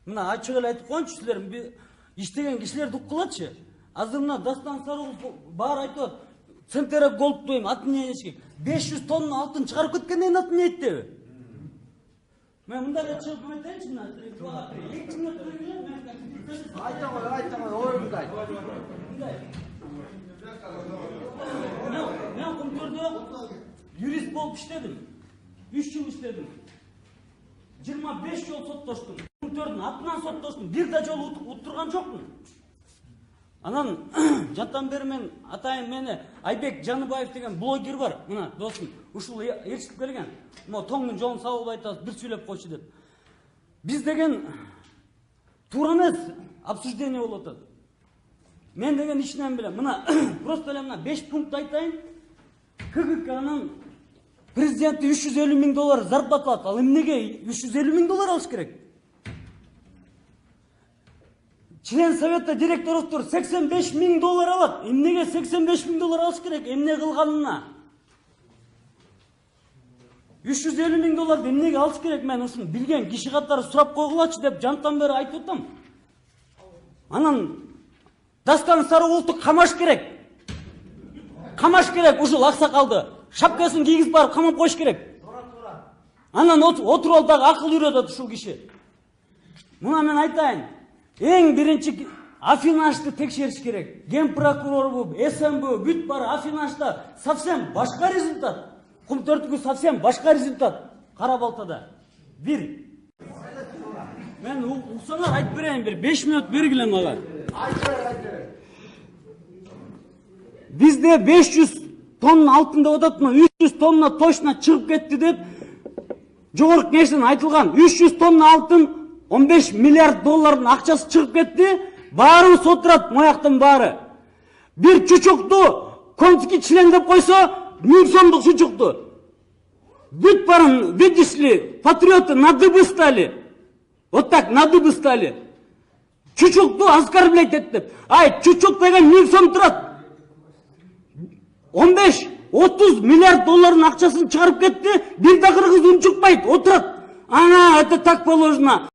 Мына ачык эле айтып коеюнчу силер иштеген кишилерди уккулачы. Азыр мына Дастан Сарыгулов баары айтып атат. Центрек голд дейм атын эшик. 500 тонна алтын чыгарып кеткенден кийин атын эйттеби? Мен мындай эле чыгып айтайынчы мына. 2 мүнөт Айта кой, оюнду айт. Мен Кумтөрдө юрист болуп иштедим. 3 жыл иштедим. 25 жол соттоштум. Кумтөрдүн атынан соттоштум. Бир да жолу уттурган жокмун. Анан жаттан бери мен атайын мени Айбек Жаныбаев деген блогер бар. Мына досум ушул ээрчитип келген. Могу тоңдун жолун сабылып айтасыз, бир сүйлөп койчу деп. Биз деген туура эмес обсуждение болуп атат. Мен деген ичинен билем. Мына просто эле мына 5 пункт айтайын. КГКнын президенти $350 000 зарплата алат. Ал эмнеге $350 000 алыш керек? Член совета директорлуктар $85 000 алат. Эмнеге $85 000 алыш керек? Эмне кылганына? $350 000 эмнеге алыш керек? Мен ушуну билген киши катары сурап койгулачы деп жантан бери айтып атам. Анан Дастан Сарыгуловду камаш керек. Камаш керек ушул аксакалды. Шапкасын кийгизип барып камап коюш керек. Анан отуруп алып дагы акыл үйрөтөт ушул киши. Мына мен айтайын. Эң биринчи Афинашты текшериш керек. Ген прокурору, СМБ, бүт бар Афинашта совсем башка результат. Кумтөрдүкү совсем башка результат. Кара Балтада. Бир. Мен уксаңар айтып берейин, бир 5 мүнөт бергиле мага. Бизде 500 тонна алтын деп ататмы, 300 тонна точно чыгып кетти деп жогорку кеңештен айтылган. 300 тонна алтын 15 миллиард доллардын акчасы чыгып кетти. Баарыбыз отурат, мояктын баары. Бир чучукту конский член деп койсо, 1000 сомдук чучукту. Бүт барын, видишь ли, патриоты на дыбы стали. Вот так, на дыбы стали. Чучукту оскорблять деп. Ай, чучук деген 1000 сом турат. 15-30 миллиард доллардын акчасын чыгарып кетти. Бир да кыргыз унчукпайт, отурат. Ана, это так положено.